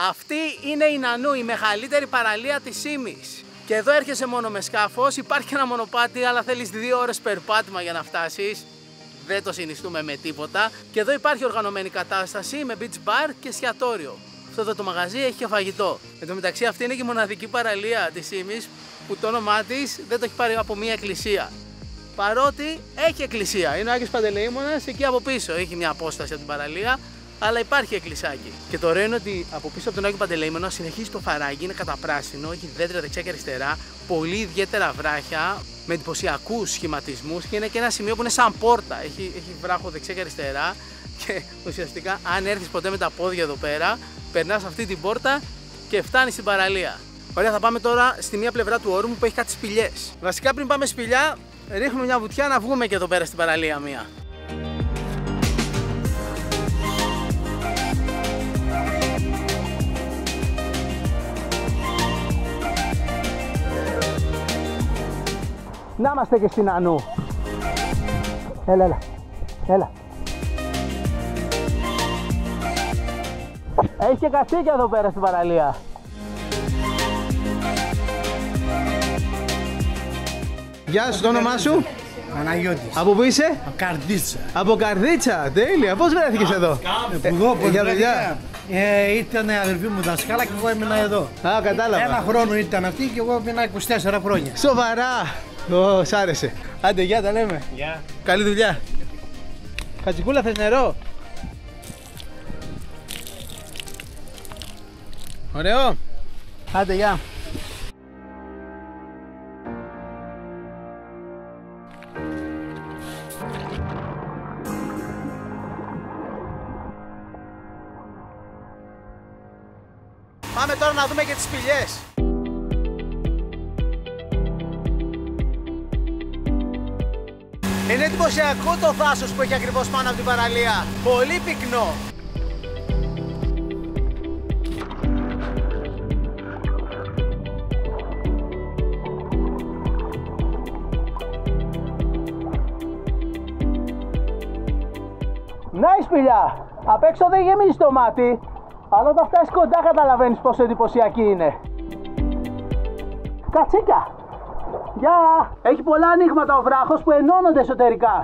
Αυτή είναι η Νανού, η μεγαλύτερη παραλία της Ήμης. Και εδώ έρχεσαι μόνο με σκάφος, υπάρχει ένα μονοπάτι, αλλά θέλεις 2 ώρες περπάτημα για να φτάσεις. Δεν το συνιστούμε με τίποτα. Και εδώ υπάρχει οργανωμένη κατάσταση με beach bar και εστιατόριο. Αυτό εδώ το μαγαζί έχει και φαγητό. Εν τω μεταξύ, αυτή είναι και η μοναδική παραλία της Ήμης που το όνομά της δεν το έχει πάρει από μια εκκλησία. Παρότι έχει εκκλησία. Είναι ο Άγιος Παντελεήμονας εκεί από πίσω. Έχει μια απόσταση από την παραλία. Αλλά υπάρχει εκκλησάκι. Και το ωραίο είναι ότι από πίσω από τον Άγιο Παντελεήμονα συνεχίζει το φαράγγι, είναι καταπράσινο, έχει δέντρα δεξιά και αριστερά, πολύ ιδιαίτερα βράχια με εντυπωσιακούς σχηματισμούς και είναι και ένα σημείο που είναι σαν πόρτα. Έχει βράχο δεξιά και αριστερά και ουσιαστικά αν έρθεις ποτέ με τα πόδια εδώ πέρα, περνάς αυτή την πόρτα και φτάνεις στην παραλία. Ωραία, θα πάμε τώρα στη μία πλευρά του όρμου που έχει κάτι σπηλιές. Βασικά πριν πάμε σπηλιά, ρίχνουμε μια βουτιά να βγούμε και εδώ πέρα στην παραλία μία. Να είμαστε και στην Ανού. Έλα. Έχει και κατσίκια εδώ πέρα στην παραλία. Γεια σου, το όνομά σου? Παναγιώτης. Από πού είσαι? Από Καρδίτσα. Από Καρδίτσα, τέλεια. Πώς βρέθηκες εδώ? Για δουλειά. Ήταν αδερφή μου δασκάλα και εγώ έμεινα εδώ. Α, κατάλαβα. 1 χρόνο ήταν αυτή και εγώ έμεινα 24 χρόνια. Σοβαρά. Σ' άρεσε. Άντε, γεια, τα λέμε. Γεια. Καλή δουλειά. Χατζικούλα, θες νερό? Ωραίο. Άντε, γεια. Πάμε τώρα να δούμε και τις σπηλιές. Είναι εντυπωσιακό το δάσος που έχει ακριβώς πάνω από την παραλία. Πολύ πυκνό. Να η σπηλιά. Απ' έξω δεν γεμίζει το μάτι, αλλά όταν φτάσεις κοντά καταλαβαίνεις πόσο εντυπωσιακή είναι. Κατσίκα! Γεια! Έχει πολλά ανοίγματα ο βράχος που ενώνονται εσωτερικά.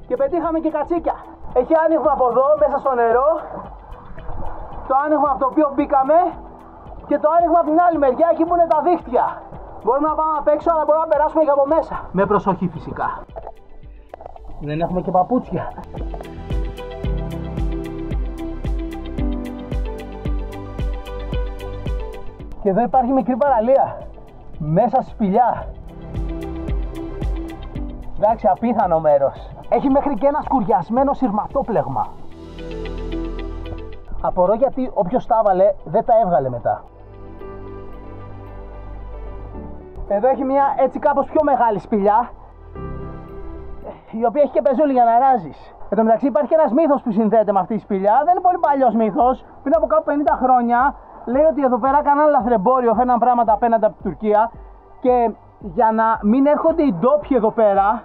Και πετύχαμε και κατσίκια. Έχει άνοιγμα από εδώ μέσα στο νερό, το άνοιγμα από το οποίο μπήκαμε και το άνοιγμα από την άλλη μεριά εκεί που είναι τα δίχτυα. Μπορούμε να πάμε απ' έξω, αλλά μπορούμε να περάσουμε και από μέσα. Με προσοχή φυσικά. Δεν έχουμε και παπούτσια. Και εδώ υπάρχει μικρή παραλία, μέσα στη σπηλιά. Εντάξει, απίθανο μέρος. Έχει μέχρι και ένα σκουριασμένο σειρματόπλεγμα. Απορώ γιατί όποιος τα έβαλε δεν τα έβγαλε μετά. Εδώ έχει μια έτσι κάπως πιο μεγάλη σπηλιά, η οποία έχει και πεζούλι για να ράζεις. Εν τω μεταξύ υπάρχει και ένας μύθος που συνδέεται με αυτή τη σπηλιά. Δεν είναι πολύ παλιός μύθος, πριν από κάπου 50 χρόνια. Λέει ότι εδώ πέρα κάναν λαθρεμπόριο, φέρναν πράγματα απέναντι από την Τουρκία και για να μην έρχονται οι ντόπιοι εδώ πέρα,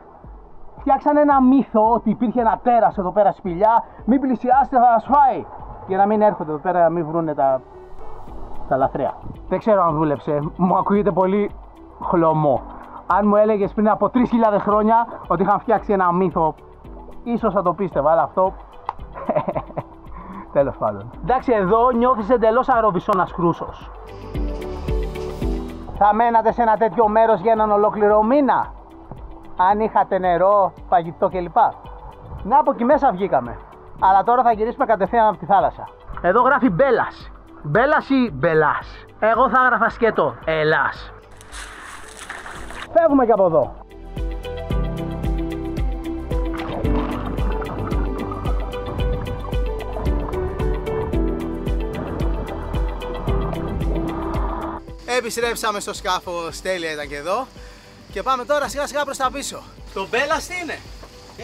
φτιάξαν ένα μύθο ότι υπήρχε ένα τέρας εδώ πέρα σπηλιά, μην πλησιάσετε θα σας φάει, για να μην έρχονται εδώ πέρα, να μην βρούνε τα λαθρέα. Δεν ξέρω αν δούλεψε, μου ακούγεται πολύ χλωμό. Αν μου έλεγες πριν από 3.000 χρόνια ότι είχαν φτιάξει ένα μύθο, ίσως θα το πίστευα, αλλά αυτό... Τέλος πάντων. Εντάξει, εδώ νιώθεις εντελώς αγροβισώνας χρούσος. Θα μένατε σε ένα τέτοιο μέρος για έναν ολόκληρο μήνα, αν είχατε νερό, φαγητό κλπ. Να, από εκεί μέσα βγήκαμε. Αλλά τώρα θα γυρίσουμε κατευθείαν από τη θάλασσα. Εδώ γράφει Μπέλας. Μπέλας ή Μπελάς? Εγώ θα έγραφα σκέτο Ελλάς. Φεύγουμε και από εδώ. Επιστρέψαμε στο σκάφος, τέλεια ήταν και εδώ. Και πάμε τώρα σιγά σιγά προς τα πίσω. Το Μπέλας τι είναι?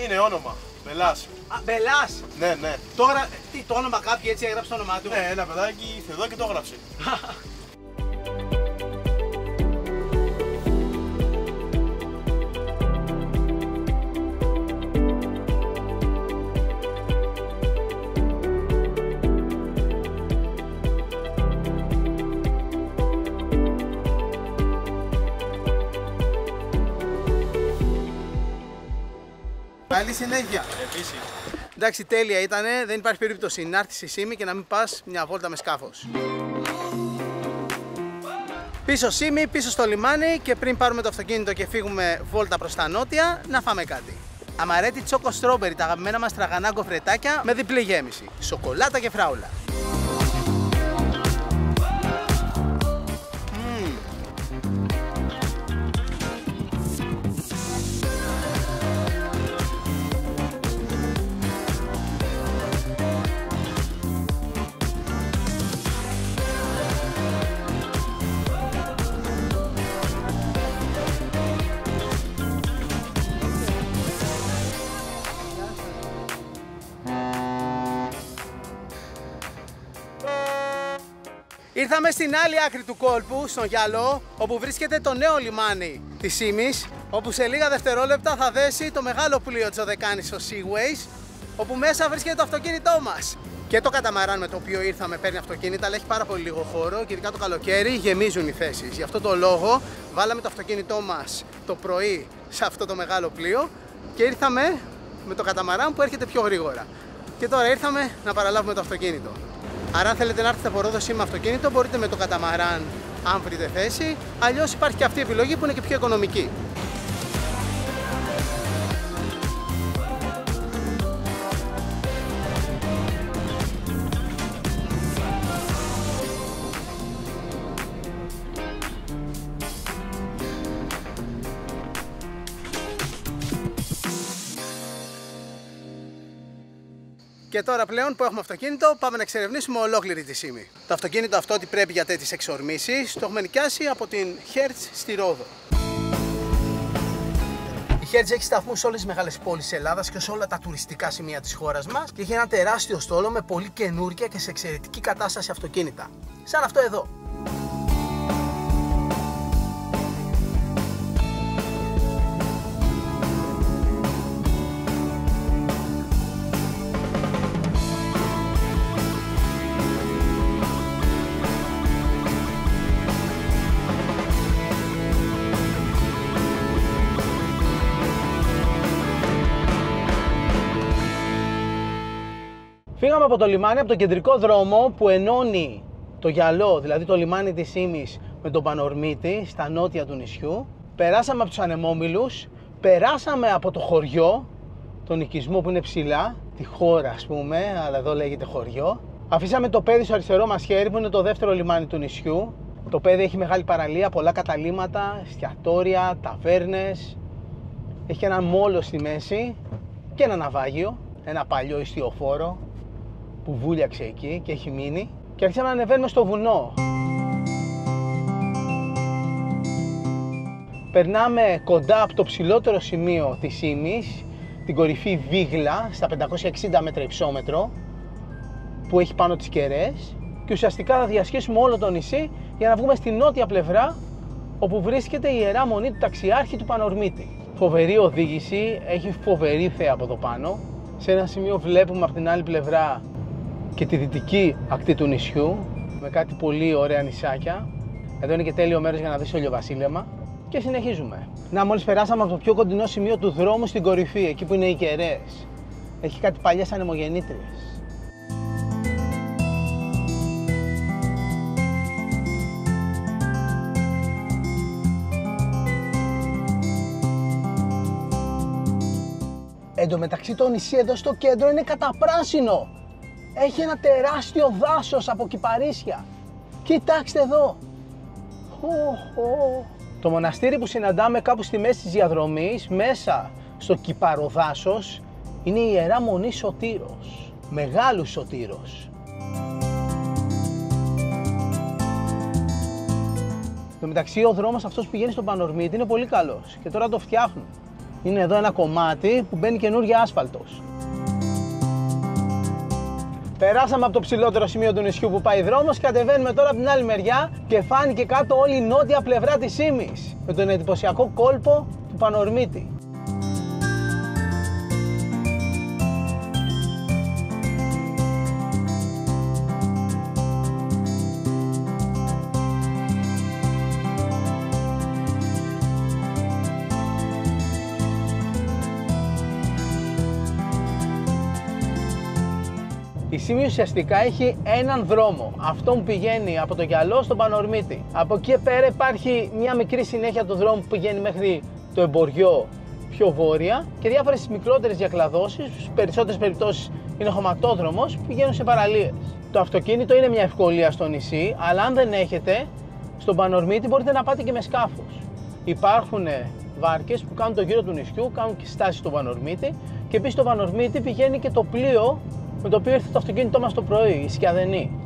Είναι όνομα. Μπελάς. Α, Μπελάς. Ναι, ναι. Τώρα, τι, το όνομα κάποιοι έτσι έγραψε το όνομά του? Ναι, ένα παιδάκι ήρθε εδώ και το έγραψε. Καλή συνέχεια. Επίσης. Εντάξει, τέλεια ήτανε. Δεν υπάρχει περίπτωση να έρθεις στη Σύμη και να μην πας μια βόλτα με σκάφος. Πίσω Σύμη, πίσω στο λιμάνι και πριν πάρουμε το αυτοκίνητο και φύγουμε βόλτα προς τα νότια, να φάμε κάτι. Αμαρέτη τσόκο στρόμπερι, τα αγαπημένα μας τραγανά γκοφρετάκια με διπλή γέμιση. Σοκολάτα και φράουλα. Ήρθαμε στην άλλη άκρη του κόλπου, στον Γυαλό, όπου βρίσκεται το νέο λιμάνι της Σύμης, όπου σε λίγα δευτερόλεπτα θα δέσει το μεγάλο πλοίο της Οδεκάνησος Seaways, όπου μέσα βρίσκεται το αυτοκίνητό μας. Και το καταμαράν με το οποίο ήρθαμε παίρνει αυτοκίνητα, αλλά έχει πάρα πολύ λίγο χώρο και ειδικά το καλοκαίρι γεμίζουν οι θέσεις. Γι' αυτό το λόγο βάλαμε το αυτοκίνητό μας το πρωί σε αυτό το μεγάλο πλοίο και ήρθαμε με το καταμαράν που έρχεται πιο γρήγορα. Και τώρα ήρθαμε να παραλάβουμε το αυτοκίνητο. Άρα αν θέλετε να έρθετε από Ρόδο με αυτοκίνητο μπορείτε με το καταμαράν αν βρείτε θέση, αλλιώς υπάρχει και αυτή η επιλογή που είναι και πιο οικονομική. Και τώρα πλέον που έχουμε αυτοκίνητο, πάμε να εξερευνήσουμε ολόκληρη τη Σύμη. Το αυτοκίνητο αυτό τι πρέπει για τέτοιες εξορμήσεις το έχουμε νοικιάσει από την Hertz στη Ρόδο. Η Hertz έχει σταθμούς σε όλες τις μεγάλες πόλεις της Ελλάδας και σε όλα τα τουριστικά σημεία της χώρας μας και έχει ένα τεράστιο στόλο με πολύ καινούρια και σε εξαιρετική κατάσταση αυτοκίνητα. Σαν αυτό εδώ. Φύγαμε από το λιμάνι, από το κεντρικό δρόμο που ενώνει το Γυαλό, δηλαδή το λιμάνι της Σύμης, με τον Πανορμίτη, στα νότια του νησιού. Περάσαμε από τους Ανεμόμυλους, περάσαμε από το χωριό, τον οικισμό που είναι ψηλά, τη χώρα ας πούμε, αλλά εδώ λέγεται χωριό. Αφήσαμε το Πέδι στο αριστερό μας χέρι που είναι το δεύτερο λιμάνι του νησιού. Το Πέδι έχει μεγάλη παραλία, πολλά καταλύματα, εστιατόρια, ταβέρνες. Έχει και έναν μόλο στη μέση και ένα ναυάγιο, ένα παλιό ιστιοφόρο που βούλιαξε εκεί και έχει μείνει, και αρχίσαμε να ανεβαίνουμε στο βουνό. Περνάμε κοντά από το ψηλότερο σημείο της Σύμης, την κορυφή Βίγλα, στα 560 μέτρα υψόμετρο, που έχει πάνω τις κεραίες, και ουσιαστικά θα διασχίσουμε όλο το νησί για να βγούμε στη νότια πλευρά, όπου βρίσκεται η Ιερά Μονή του Ταξιάρχη του Πανορμίτη. Φοβερή οδήγηση, έχει φοβερή θέα από εδώ πάνω. Σε ένα σημείο βλέπουμε από την άλλη πλευρά και τη δυτική ακτή του νησιού με κάτι πολύ ωραία νησάκια. Εδώ είναι και τέλειο μέρος για να δεις ηλιοβασίλεμα και συνεχίζουμε. Να, μόλις περάσαμε από το πιο κοντινό σημείο του δρόμου στην κορυφή, εκεί που είναι οι κεραίες. Έχει κάτι παλιές ανεμογεννήτριες. Εν τω μεταξύ το νησί εδώ στο κέντρο είναι καταπράσινο. Έχει ένα τεράστιο δάσος από κυπαρίσια. Κοιτάξτε εδώ. Το μοναστήρι που συναντάμε κάπου στη μέση της διαδρομής, μέσα στο κυπαροδάσος, είναι η Ιερά Μονή Σωτήρος. Μεγάλου Σωτήρος. Εν τω μεταξύ ο δρόμος αυτός που πηγαίνει στον Πανορμίτη είναι πολύ καλός και τώρα το φτιάχνουν. Είναι εδώ ένα κομμάτι που μπαίνει καινούργια άσφαλτος. Περάσαμε από το ψηλότερο σημείο του νησιού που πάει δρόμος και κατεβαίνουμε τώρα από την άλλη μεριά και φάνηκε κάτω όλη η νότια πλευρά της Σύμης με τον εντυπωσιακό κόλπο του Πανορμίτη. Η Σύμη ουσιαστικά έχει έναν δρόμο, αυτό που πηγαίνει από το Γυαλό στον Πανορμίτη. Από εκεί πέρα υπάρχει μια μικρή συνέχεια του δρόμου που πηγαίνει μέχρι το Εμποριό πιο βόρεια και διάφορες μικρότερες διακλαδώσεις, στις περισσότερες περιπτώσεις είναι χωματόδρομος που πηγαίνουν σε παραλίες. Το αυτοκίνητο είναι μια ευκολία στο νησί, αλλά αν δεν έχετε, στον Πανορμίτη μπορείτε να πάτε και με σκάφος. Υπάρχουν βάρκες που κάνουν το γύρο του νησιού, κάνουν και στάση στο Πανορμίτη και επίσης στο Πανορμίτη πηγαίνει και το πλοίο με το οποίο ήρθε το αυτοκίνητό μας το πρωί, η Σκιαδενή.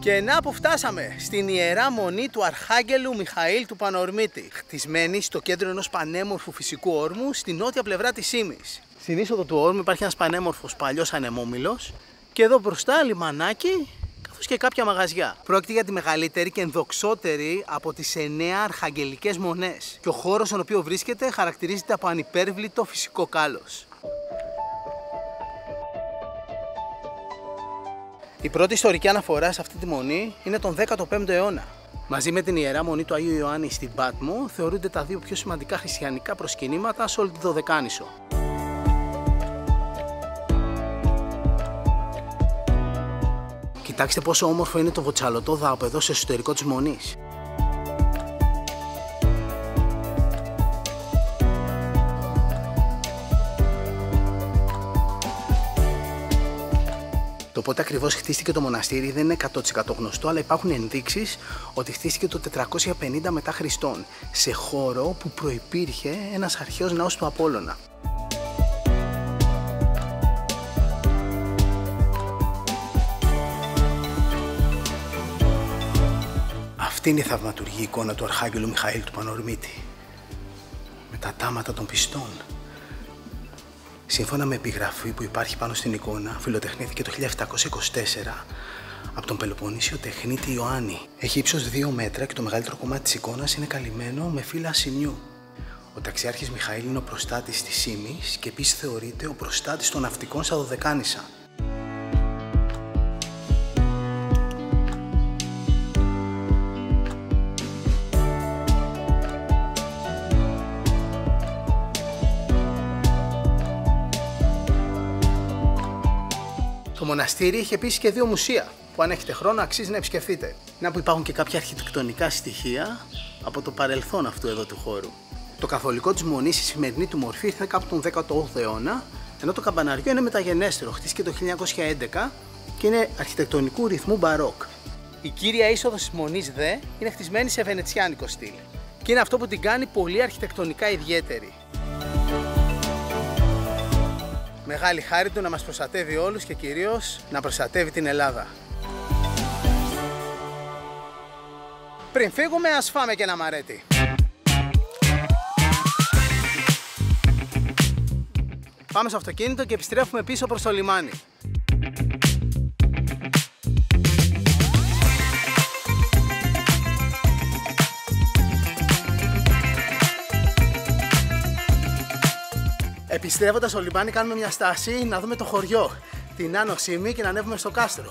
Και να που φτάσαμε στην Ιερά Μονή του Αρχάγγελου Μιχαήλ του Πανορμίτη, χτισμένη στο κέντρο ενός πανέμορφου φυσικού όρμου στη νότια πλευρά της Σύμης. Στην είσοδο του όρμου υπάρχει ένας πανέμορφος παλιός ανεμόμυλος και εδώ μπροστά λιμανάκι καθώς και κάποια μαγαζιά. Πρόκειται για τη μεγαλύτερη και ενδοξότερη από τις 9 αρχαγγελικές μονές και ο χώρος στον οποίο βρίσκεται χαρακτηρίζεται από ανυπέρβλητο φυσικό κάλος. Η πρώτη ιστορική αναφορά σε αυτή τη μονή είναι τον 15ο αιώνα. Μαζί με την Ιερά Μονή του Αγίου Ιωάννη στην Πάτμο θεωρούνται τα δύο πιο σημαντικά χριστιανικά προσκυνήματα σε όλη τη Δωδεκάνησο. Κοιτάξτε πόσο όμορφο είναι το βοτσαλωτό δάπεδο στο εσωτερικό της μονής. Το πότε ακριβώς χτίστηκε το μοναστήρι δεν είναι 100% γνωστό, αλλά υπάρχουν ενδείξεις ότι χτίστηκε το 450 μετά Χριστόν, σε χώρο που προϋπήρχε ένας αρχαίος ναός του Απόλλωνα. Αυτή είναι η θαυματουργή εικόνα του Αρχάγγελου Μιχαήλ του Πανορμήτη, με τα τάματα των πιστών. Σύμφωνα με επιγραφή που υπάρχει πάνω στην εικόνα, φιλοτεχνήθηκε το 1724 από τον Πελοποννήσιο τεχνίτη Ιωάννη. Έχει ύψος 2 μέτρα και το μεγαλύτερο κομμάτι της εικόνας είναι καλυμμένο με φύλλα ασημιού. Ο ταξιάρχης Μιχαήλ είναι ο προστάτης της Σύμης και επίσης θεωρείται ο προστάτης των ναυτικών στα Δωδεκάνησα. Το μοναστήρι έχει επίσης και 2 μουσεία που αν έχετε χρόνο αξίζει να επισκεφτείτε. Να που υπάρχουν και κάποια αρχιτεκτονικά στοιχεία από το παρελθόν αυτού εδώ του χώρου. Το καθολικό της μονής, η σημερινή του μορφή, ήρθε κάπου τον 18ο αιώνα, ενώ το καμπαναριό είναι μεταγενέστερο, χτίστηκε το 1911 και είναι αρχιτεκτονικού ρυθμού μπαρόκ. Η κύρια είσοδος της μονής δε είναι χτισμένη σε βενετσιάνικο στυλ και είναι αυτό που την κάνει πολύ αρχιτεκτονικά ιδιαίτερη. Μεγάλη χάρη του να μας προστατεύει όλους και κυρίως να προστατεύει την Ελλάδα. Πριν φύγουμε, ας φάμε και ένα μαρέτι. Πάμε στο αυτοκίνητο και επιστρέφουμε πίσω προς το λιμάνι. Επιστρέφοντας στο λιμάνι κάνουμε μια στάση να δούμε το χωριό, την Άνω Σύμη και να ανέβουμε στο κάστρο.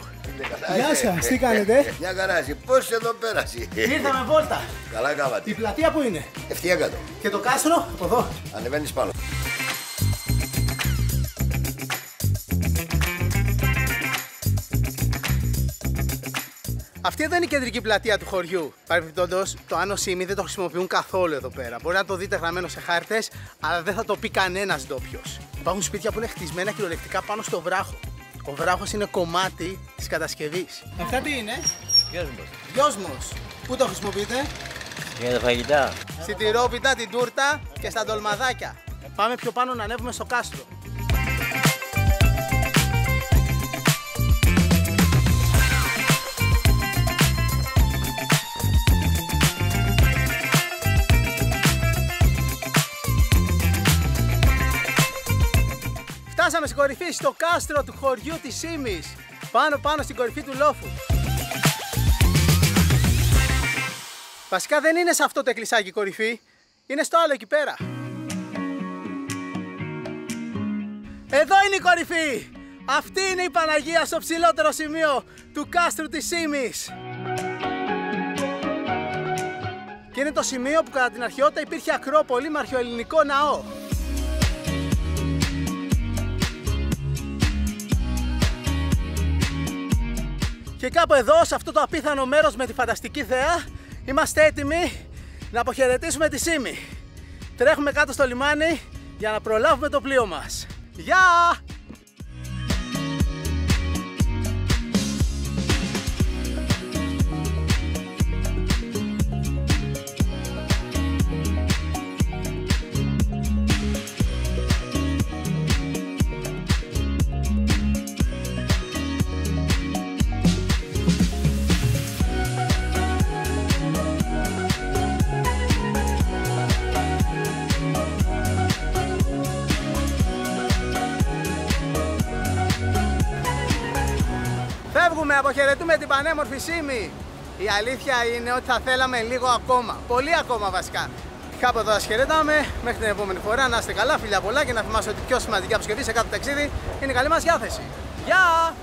Γεια σας, τι κάνετε? Μια καράζι, πώς εδώ πέρασε? Ήρθαμε βόλτα. Καλά κάνατε. Η πλατεία που είναι? Ευθεία κάτω. Και το κάστρο από εδώ. Ανεβαίνεις πάνω. Αυτή εδώ είναι η κεντρική πλατεία του χωριού. Παρεμπιπτόντως, το Άνω Σύμη δεν το χρησιμοποιούν καθόλου εδώ πέρα. Μπορεί να το δείτε γραμμένο σε χάρτες, αλλά δεν θα το πει κανένας ντόπιος. Υπάρχουν σπίτια που είναι χτισμένα κυριολεκτικά πάνω στο βράχο. Ο βράχος είναι κομμάτι της κατασκευής. Αυτά τι είναι? Δυόσμος. Δυόσμος. Πού το χρησιμοποιείτε? Για τα φαγητά. Στην τυρόπιτα, την τούρτα και στα ντολμαδάκια. Πάμε πιο πάνω να ανέβουμε στο κάστρο. Φτάσαμε στην κορυφή, στο κάστρο του χωριού της Σύμης. Πάνω στην κορυφή του λόφου. Βασικά δεν είναι σε αυτό το εκκλησάκι η κορυφή, είναι στο άλλο εκεί πέρα. Εδώ είναι η κορυφή! Αυτή είναι η Παναγία στο ψηλότερο σημείο του κάστρου της Σύμης. Και είναι το σημείο που κατά την αρχαιότητα υπήρχε ακρόπολη με αρχαιοελληνικό ναό. Και κάπου εδώ, σε αυτό το απίθανο μέρος με τη φανταστική θέα, είμαστε έτοιμοι να αποχαιρετήσουμε τη Σύμη. Τρέχουμε κάτω στο λιμάνι για να προλάβουμε το πλοίο μας. Γεια! Φεύγουμε, αποχαιρετούμε την πανέμορφη Σύμη. Η αλήθεια είναι ότι θα θέλαμε λίγο ακόμα, πολύ ακόμα βασικά. Κάπου εδώ σας χαιρετάμε, μέχρι την επόμενη φορά να είστε καλά, φιλιά πολλά και να θυμάστε ότι η πιο σημαντική αποσκευή σε κάθε ταξίδι είναι η καλή μας διάθεση. Γεια!